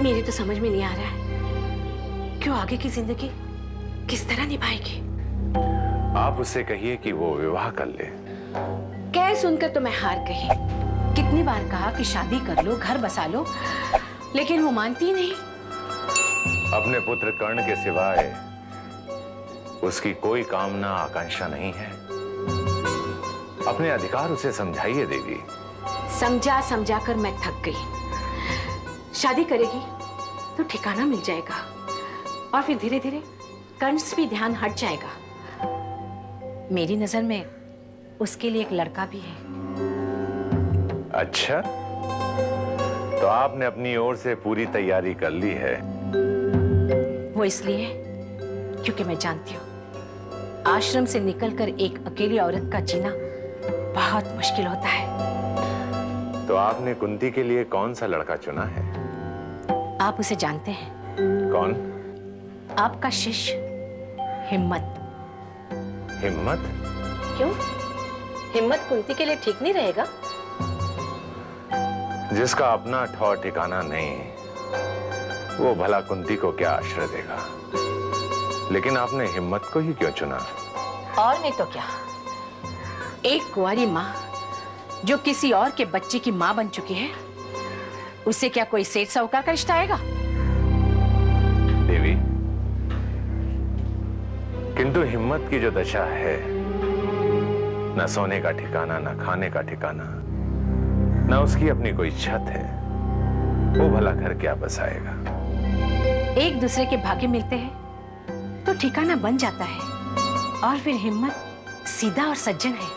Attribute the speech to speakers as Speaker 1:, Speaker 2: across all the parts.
Speaker 1: मेरी तो समझ में नहीं आ रहा है क्यों आगे की जिंदगी किस तरह निभाएगी।
Speaker 2: आप उससे कहिए कि वो विवाह कर ले।
Speaker 1: कह सुनकर तो मैं हार गई। कितनी बार कहा कि शादी कर लो, घर बसा लो, लेकिन वो मानती नहीं।
Speaker 2: अपने पुत्र कर्ण के सिवाय उसकी कोई कामना आकांक्षा नहीं है। अपने अधिकार उसे समझाइए देवी।
Speaker 1: समझा समझा कर मैं थक गई। शादी करेगी तो ठिकाना मिल जाएगा और फिर धीरे धीरे कर्ण से भी ध्यान हट जाएगा। मेरी नजर में उसके लिए एक लड़का भी है।
Speaker 2: अच्छा, तो आपने अपनी ओर से पूरी तैयारी कर ली है?
Speaker 1: वो इसलिए क्योंकि मैं जानती हूँ आश्रम से निकलकर एक अकेली औरत का जीना बहुत मुश्किल होता है।
Speaker 2: तो आपने कुंती के लिए कौन सा लड़का चुना है?
Speaker 1: आप उसे जानते हैं?
Speaker 2: कौन?
Speaker 1: आपका शिष्य हिम्मत।
Speaker 2: हिम्मत?
Speaker 1: क्यों? हिम्मत कुंती के लिए ठीक नहीं रहेगा?
Speaker 2: जिसका अपना ठौर ठिकाना नहीं, वो भला कुंती को क्या आश्रय देगा? लेकिन आपने हिम्मत को ही क्यों चुना?
Speaker 1: और नहीं तो क्या, एक कुंवारी माँ जो किसी और के बच्चे की माँ बन चुकी है, उससे क्या कोई सेठ साहूकार का रिश्ता आएगा?
Speaker 2: देवी, किंतु हिम्मत की जो दशा है, न सोने का ठिकाना, न खाने का ठिकाना, न उसकी अपनी कोई छत है, वो भला घर क्या बसाएगा?
Speaker 1: एक दूसरे के भाग्य मिलते हैं तो ठिकाना बन जाता है। और फिर हिम्मत सीधा और सज्जन है,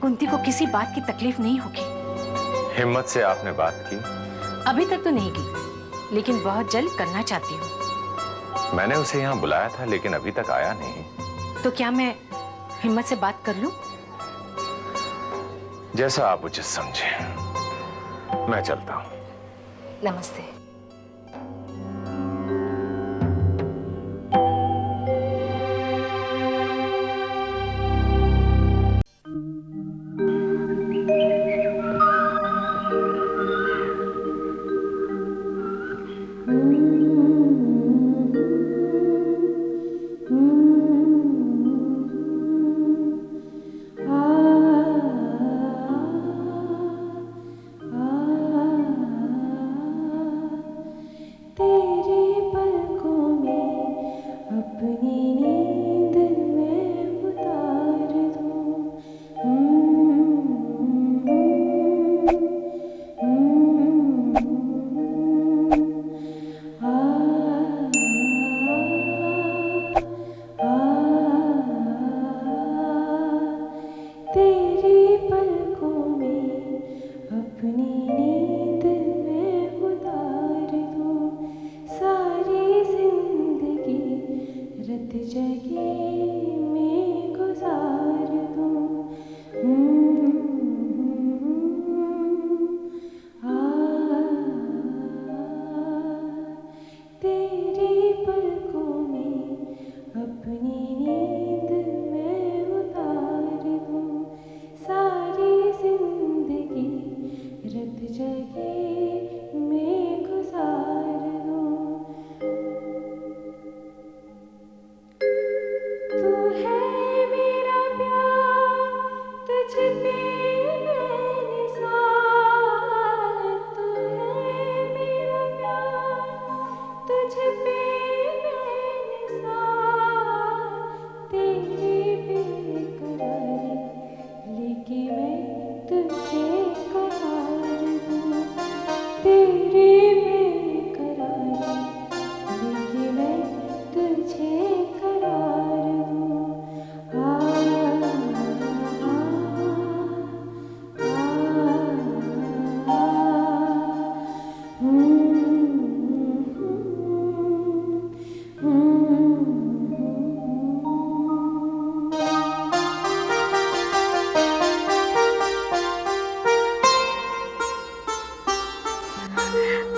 Speaker 1: कुंती को किसी बात की तकलीफ नहीं होगी।
Speaker 2: हिम्मत से आपने बात की?
Speaker 1: अभी तक तो नहीं की, लेकिन बहुत जल्द करना चाहती हूँ।
Speaker 2: मैंने उसे यहाँ बुलाया था, लेकिन अभी तक आया नहीं।
Speaker 1: तो क्या मैं हिम्मत से बात कर लूं?
Speaker 2: जैसा आप उचित समझे। मैं चलता हूं।
Speaker 1: नमस्ते।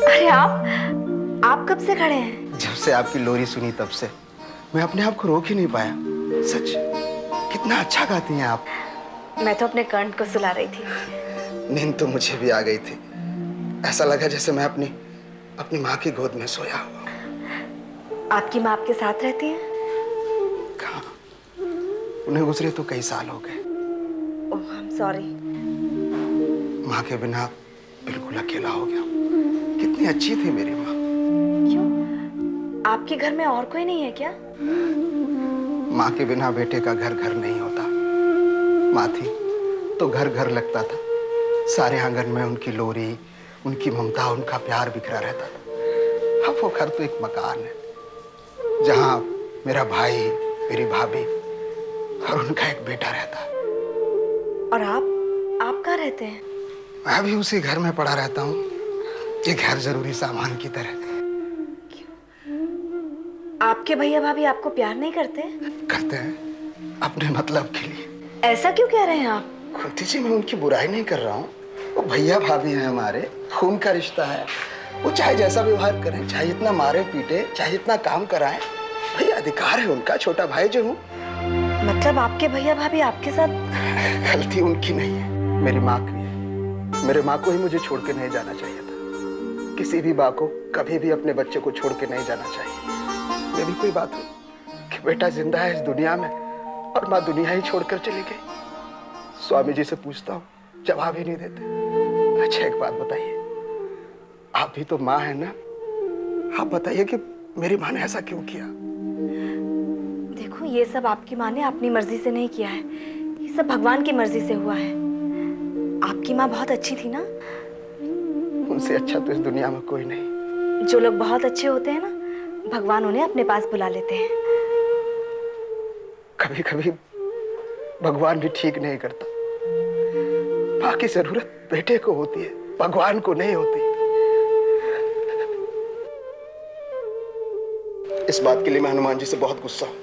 Speaker 3: अरे आप कब से खड़े हैं?
Speaker 4: जब से आपकी लोरी सुनी तब से मैं अपने आप को रोक ही नहीं पाया। सच, कितना अच्छा गाती हैं आप।
Speaker 3: मैं तो अपने कर्ण को सुला रही थी।
Speaker 4: नींद तो मुझे भी आ गई थी। ऐसा लगा जैसे मैं अपनी अपनी माँ की गोद में सोया हुआ।
Speaker 3: आपकी माँ आपके साथ रहती है?
Speaker 4: कहाँ, उन्हें गुजरे तो कई साल हो गए।
Speaker 3: ओह, आई एम सॉरी।
Speaker 4: माँ के बिना बिल्कुल अकेला हो गया। कितनी अच्छी थी मेरी माँ।
Speaker 3: क्यों, आपके घर में और कोई नहीं है क्या?
Speaker 4: माँ के बिना बेटे का घर घर नहीं होता। माँ थी तो घर घर लगता था। सारे आंगन में उनकी लोरी, उनकी ममता, उनका प्यार बिखरा रहता था। अब वो घर तो एक मकान है जहाँ मेरा भाई, मेरी भाभी और उनका एक बेटा रहता है।
Speaker 3: और आप कहाँ रहते हैं?
Speaker 4: मैं भी उसी घर में पड़ा रहता हूँ, ये घर जरूरी सामान की तरह।
Speaker 3: आपके भैया भाभी आपको प्यार नहीं करते?
Speaker 4: करते हैं, अपने मतलब के लिए।
Speaker 3: ऐसा क्यों कह रहे हैं आप?
Speaker 4: कुंती जी, मैं उनकी बुराई नहीं कर रहा हूँ। वो भैया भाभी हैं हमारे, खून का रिश्ता है। वो चाहे जैसा व्यवहार करें, चाहे जितना मारे पीटे, चाहे जितना काम कराएं, भैया अधिकार है उनका। छोटा भाई जो हूँ।
Speaker 3: मतलब आपके भैया भाभी आपके साथ?
Speaker 4: गलती उनकी नहीं है, मेरी माँ की है। मेरे माँ को ही मुझे छोड़ के नहीं जाना चाहिए था। किसी भी माँ को कभी भी अपने बच्चे को छोड़ के नहीं जाना चाहिए। ये भी कोई बात हो कि बेटा जिंदा है इस दुनिया में और माँ दुनिया ही छोड़कर चली गई। स्वामी जी से पूछता हूँ, जवाब ही नहीं देते। अच्छा एक बात बताइए, आप भी तो माँ है ना, आप बताइए कि मेरी माँ ने ऐसा क्यों किया?
Speaker 3: देखो, ये सब आपकी माँ ने अपनी मर्जी से नहीं किया है, ये सब भगवान की मर्जी से हुआ है। आपकी माँ बहुत अच्छी थी ना?
Speaker 4: उनसे अच्छा तो इस दुनिया में कोई नहीं।
Speaker 3: जो लोग बहुत अच्छे होते हैं ना, भगवान उन्हें अपने पास बुला लेते हैं।
Speaker 4: कभी कभी भगवान भी ठीक नहीं करता। माँ की जरूरत बेटे को होती है, भगवान को नहीं होती। इस बात के लिए मैं हनुमान जी से बहुत गुस्सा हूं।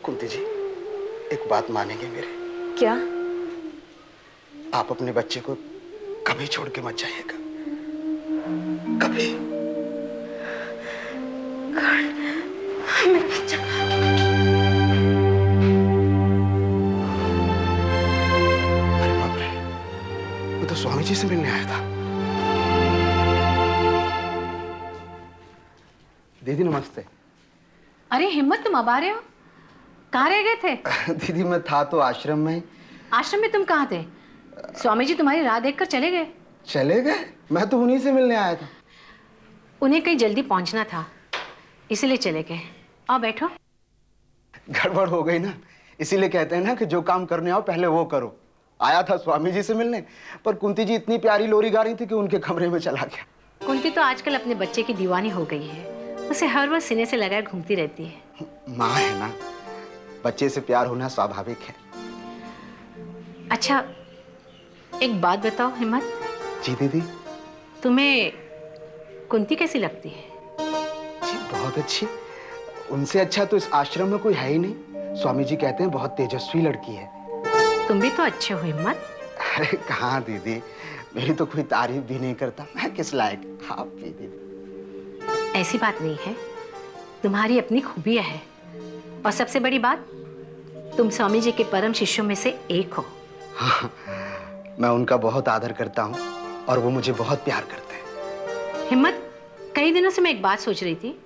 Speaker 4: कुंती जी, एक बात मानेंगे मेरे?
Speaker 3: क्या?
Speaker 4: आप अपने बच्चे को कभी छोड़ के मत जाइएगा, कभी। अरे बाप रे, वो तो स्वामी जी से मिलने आया था। दीदी नमस्ते।
Speaker 1: अरे हिम्मत, तुम अब आ रहे हो? कहाँ रह गए थे?
Speaker 4: दीदी मैं था तो आश्रम में।
Speaker 1: आश्रम में तुम कहाँ थे? स्वामी जी तुम्हारी राह देखकर चले गए।
Speaker 4: चले गए? मैं तो उन्हीं से मिलने आया था।
Speaker 1: उन्हें कहीं जल्दी पहुंचना था, इसीलिए चले गए। आओ बैठो।
Speaker 4: गड़बड़ हो गई ना, इसीलिए कहते हैं ना कि जो काम करने आओ पहले वो करो। आया था स्वामी जी से मिलने, पर कुंती जी इतनी प्यारी लोरी गा रही थी कि उनके कमरे में चला गया।
Speaker 1: कुंती तो आजकल अपने बच्चे की दीवानी हो गई है, उसे हर वक्त सीने से लगाए घूमती रहती है।
Speaker 4: माँ है ना, बच्चे से प्यार होना स्वाभाविक है।
Speaker 1: अच्छा एक बात बताओ हिम्मत।
Speaker 4: जी दीदी।
Speaker 1: तुम्हें कुंती कैसी लगती है?
Speaker 4: जी बहुत अच्छी। उनसे अच्छा तो इस आश्रम में कोई है ही नहीं। स्वामी जी कहते हैं बहुत तेजस्वी लड़की है।
Speaker 1: तुम भी तो अच्छे हो हिम्मत।
Speaker 4: अरे कहाँ दीदी, मेरी तो कोई तारीफ भी नहीं करता, मैं किस लायक। आप भी दीदी।
Speaker 1: ऐसी बात नहीं है, तुम्हारी अपनी खूबियां है। और सबसे बड़ी बात, तुम स्वामी जी के परम शिष्यों में से एक हो।
Speaker 4: हाँ, मैं उनका बहुत आदर करता हूँ और वो मुझे बहुत प्यार करते हैं।
Speaker 1: हिम्मत, कई दिनों से मैं एक बात सोच रही थी,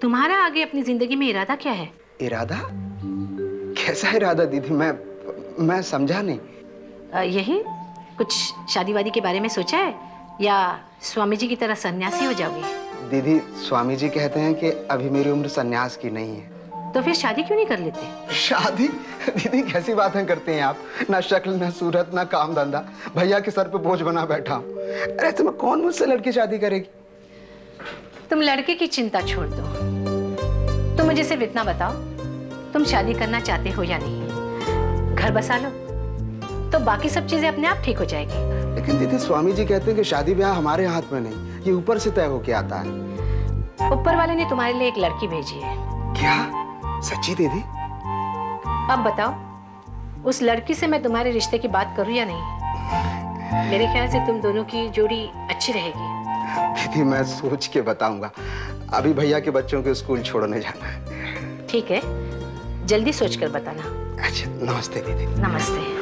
Speaker 1: तुम्हारा आगे अपनी जिंदगी में इरादा क्या है?
Speaker 4: इरादा? कैसा इरादा दीदी? मैं समझा नहीं।
Speaker 1: यही कुछ शादी वादी के बारे में सोचा है या स्वामी जी की तरह सन्यासी हो जाओगे?
Speaker 4: दीदी स्वामी जी कहते हैं कि अभी मेरी उम्र सन्यास की नहीं है।
Speaker 1: तो फिर शादी क्यों नहीं कर लेते?
Speaker 4: शादी? दीदी कैसी बातें करते हैं आप, ना शक्ल ना सूरत ना काम धंधा, भैया के सर पे बोझ बना बैठा हूँ। अरे तुम्हें कौन मुझसे लड़की शादी करेगी?
Speaker 1: तुम लड़के की चिंता छोड़ दो, तुम मुझे सिर्फ इतना बताओ, तुम शादी करना चाहते हो या नहीं? घर बसा लो तो बाकी सब चीजें अपने आप ठीक हो जाएगी।
Speaker 4: लेकिन दीदी स्वामी जी कहते हैं कि शादी ब्याह हमारे हाथ में नहीं, ये ऊपर से तय होके आता है।
Speaker 1: ऊपर वाले ने तुम्हारे लिए एक लड़की भेजी है।
Speaker 4: क्या? सच्ची दीदी?
Speaker 1: अब बताओ, उस लड़की से मैं तुम्हारे रिश्ते की बात करूं या नहीं? मेरे ख्याल से तुम दोनों की जोड़ी अच्छी रहेगी।
Speaker 4: दीदी मैं सोच के बताऊंगा, अभी भैया के बच्चों को स्कूल छोड़ने जाना है।
Speaker 1: ठीक है, जल्दी सोच कर बताना।
Speaker 4: अच्छा नमस्ते दीदी।
Speaker 1: नमस्ते।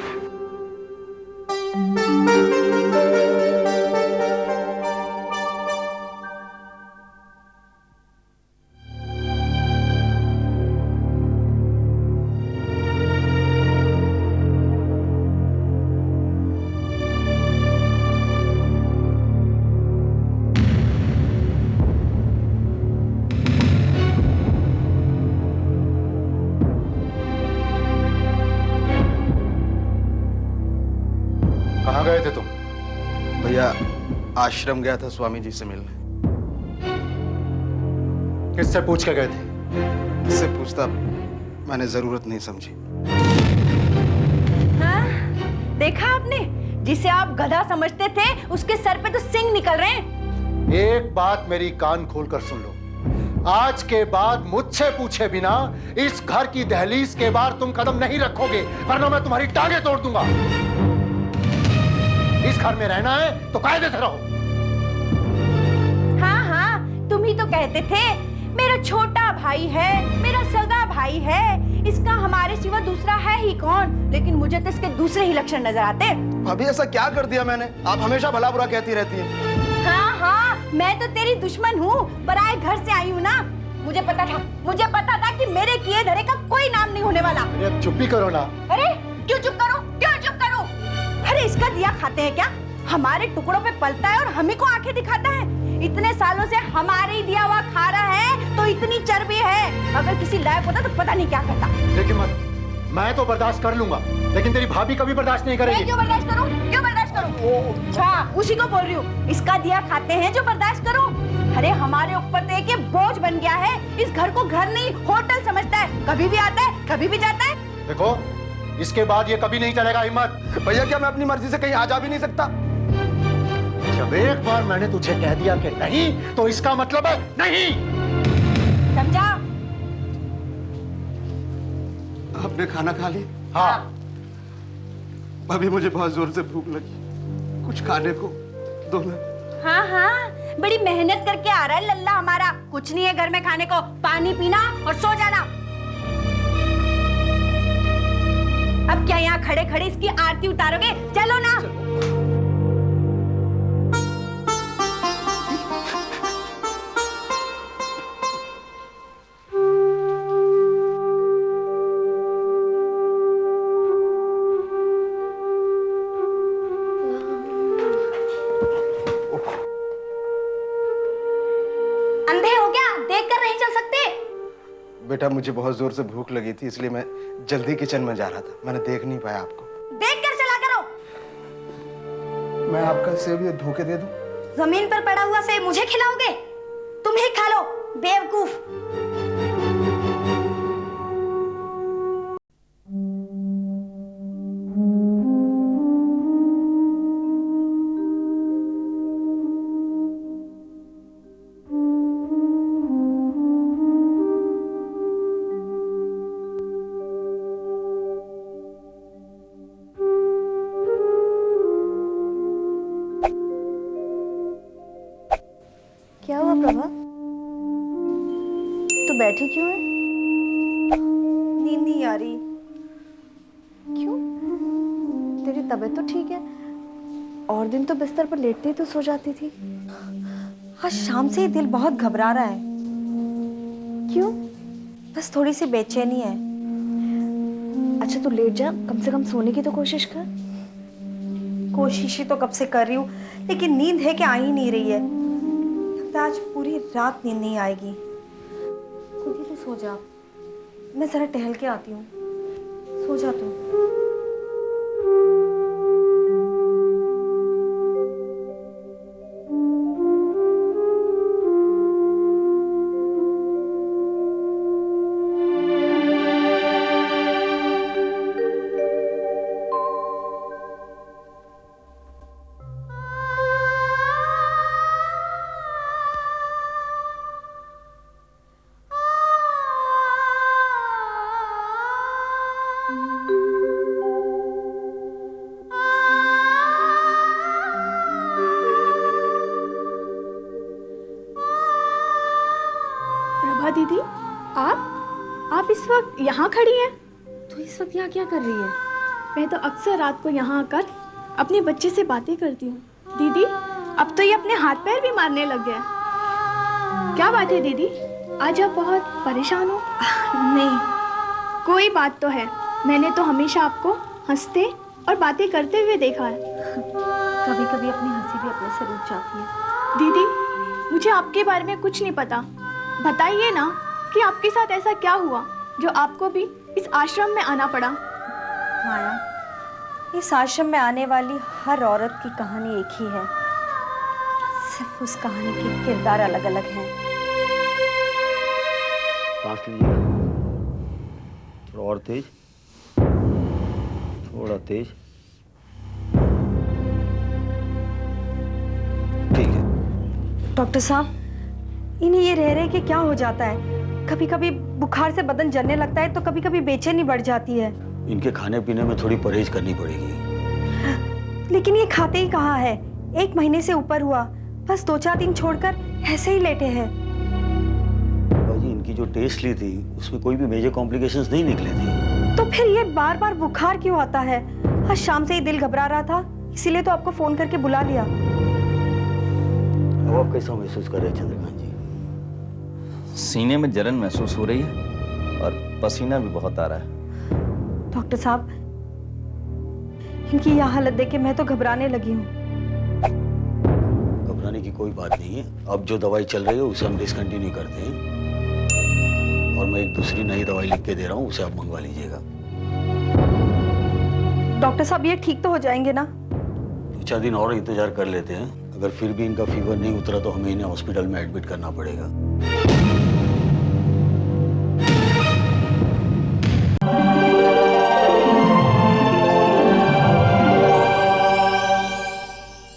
Speaker 4: आश्रम गया था स्वामी जी से मिलने।
Speaker 5: किससे पूछ के गए थे?
Speaker 4: किससे पूछता, मैंने जरूरत नहीं समझी।
Speaker 3: हाँ? देखा आपने, जिसे आप गधा समझते थे उसके सर पे तो सिंग निकल रहे हैं।
Speaker 5: एक बात मेरी कान खोलकर सुन लो, आज के बाद मुझसे पूछे बिना इस घर की दहलीज के बाहर तुम कदम नहीं रखोगे, वरना मैं तुम्हारी टांगे तोड़ दूंगा। इस घर में रहना है तो कायदे से रहो।
Speaker 3: हाँ हाँ, तुम ही तो कहते थे मेरा छोटा भाई है, मेरा सगा भाई है, इसका हमारे सिवा दूसरा है ही कौन। लेकिन मुझे तो इसके दूसरे ही लक्षण नजर आते।
Speaker 4: भाभी ऐसा क्या कर दिया मैंने? आप हमेशा भला बुरा कहती रहती हैं।
Speaker 3: हाँ हाँ, मैं तो तेरी दुश्मन हूँ, पराए घर से आई हूँ ना। मुझे पता था कि मेरे किए धरे का कोई नाम नहीं होने वाला।
Speaker 5: अरे अब चुप ही करो ना।
Speaker 3: अरे क्यों चुप करूं? क्यों चुप करूं? अरे इसका दिया खाते हैं क्या? हमारे टुकड़ों पे पलता है और हम ही को आंखें दिखाता है। इतने सालों से हमारे ही दिया हुआ खा रहा है तो इतनी चर्बी है। अगर किसी लायक होता तो पता नहीं क्या करता।
Speaker 5: लेकिन मत, मैं तो बर्दाश्त कर लूंगा, लेकिन तेरी भाभी कभी बर्दाश्त नहीं करेगी।
Speaker 3: मैं क्यों बर्दाश्त करूं? क्यों बर्दाश्त करूं? हाँ, उसी को बोल रही हूँ। इसका दिया खाते हैं जो बर्दाश्त करूं। अरे हमारे ऊपर तो एक बोझ बन गया है। इस घर को घर नहीं होटल समझता है। कभी भी आता है, कभी भी जाता है।
Speaker 5: देखो, इसके बाद ये कभी नहीं चलेगा हिम्मत।
Speaker 4: भैया क्या मैं अपनी मर्जी से कहीं आ जा भी नहीं सकता?
Speaker 5: जब एक बार मैंने तुझे कह दिया कि नहीं, तो इसका मतलब है नहीं।
Speaker 3: समझा?
Speaker 4: आपने खाना खा लिया?
Speaker 5: हाँ।
Speaker 4: अभी मुझे बहुत जोर से भूख लगी, कुछ खाने को दो ना।
Speaker 3: हाँ हाँ, बड़ी मेहनत करके आ रहा है लल्ला हमारा। कुछ नहीं है घर में खाने को, पानी पीना और सो जाना। अब क्या यहाँ खड़े खड़े इसकी आरती उतारोगे? चलो ना। अंधे हो क्या? देखकर नहीं चल सकते?
Speaker 4: बेटा मुझे बहुत जोर से भूख लगी थी, इसलिए मैं जल्दी किचन में जा रहा था, मैंने देख नहीं पाया आपको।
Speaker 3: देखकर चला करो।
Speaker 4: मैं आपका सेब ये धोके दे दूं?
Speaker 3: जमीन पर पड़ा हुआ सेब मुझे खिलाओगे? तुम ही खा लो, बेवकूफ। क्या हुआ प्रभा? तू बैठी क्यों है? नींद नहीं आ रही। क्यों? तेरी तबीयत तो ठीक है। और दिन तो बिस्तर पर लेटते ही तो सो जाती थी। आज शाम से ही दिल बहुत घबरा रहा है। क्यों? बस थोड़ी सी बेचैनी है। अच्छा तू लेट जा, कम से कम सोने की तो कोशिश कर। कोशिश ही तो कब से कर रही हूँ, लेकिन नींद है कि आ ही नहीं रही है। आज पूरी रात नींद नहीं आएगी। खुद ही तो सो जा, मैं जरा टहल के आती हूँ। सो जा तू।
Speaker 1: प्रभा दीदी, आप इस वक्त यहाँ खड़ी हैं?
Speaker 3: तू इस वक्त यहाँ क्या कर रही है?
Speaker 1: मैं तो अक्सर रात को यहाँ आकर अपने बच्चे से बातें करती हूँ। दीदी, अब तो ये अपने हाथ पैर भी मारने लग गया। क्या बात है दीदी, आज आप बहुत परेशान हो?
Speaker 3: नहीं,
Speaker 1: कोई बात तो है। मैंने तो हमेशा आपको हंसते और बातें करते हुए देखा है।
Speaker 3: कभी कभी अपनी हंसी भी अपने से रुक जाती है।
Speaker 1: दीदी, मुझे आपके बारे में कुछ नहीं पता। बताइए ना कि आपके साथ ऐसा क्या हुआ जो आपको भी इस आश्रम में आना पड़ा?
Speaker 3: माया, इस आश्रम में आने वाली हर औरत की कहानी एक ही है। सिर्फ उस कहानी के किरदार अलग अलग हैं।
Speaker 6: सांस लीजिएगा, थोड़ा और तेज, थोड़ा तेज। ठीक है।
Speaker 3: डॉक्टर साहब, इन्हें ये रह रहे कि क्या हो जाता है, कभी कभी बुखार से बदन जलने लगता है तो कभी कभी बेचैनी बढ़ जाती है।
Speaker 6: इनके खाने पीने में थोड़ी परहेज करनी पड़ेगी।
Speaker 3: लेकिन ये खाते ही कहाँ है, 1 महीने से ऊपर हुआ, बस 2-4 दिन छोड़कर ऐसे ही लेटे हैं।
Speaker 6: बाजी, इनकी जो टेस्ट ली थी उसमें कोई भी मेजर कॉम्प्लिकेशंस नहीं निकले थे।
Speaker 3: तो फिर ये बार बार बुखार क्यों आता है? आज शाम से ही दिल घबरा रहा था, इसीलिए तो आपको फोन करके बुला लिया।
Speaker 6: अब आप कैसा महसूस कर रहे हैं चंद्रकांत जी?
Speaker 7: सीने में जलन महसूस हो रही है और पसीना भी बहुत आ रहा है।
Speaker 3: डॉक्टर साहब, इनकी यह हालत देख के मैं तो घबराने लगी हूँ।
Speaker 6: घबराने की कोई बात नहीं है। अब जो दवाई चल रही है उसे हम डिसकंटिन्यू करते हैं और मैं एक दूसरी नई दवाई लिख के दे रहा हूँ, उसे आप मंगवा लीजिएगा।
Speaker 3: डॉक्टर साहब, ये ठीक तो हो जाएंगे ना?
Speaker 6: 2-4 दिन और इंतजार कर लेते हैं। अगर फिर भी इनका फीवर नहीं उतरा तो हमें इन्हें हॉस्पिटल में एडमिट करना पड़ेगा।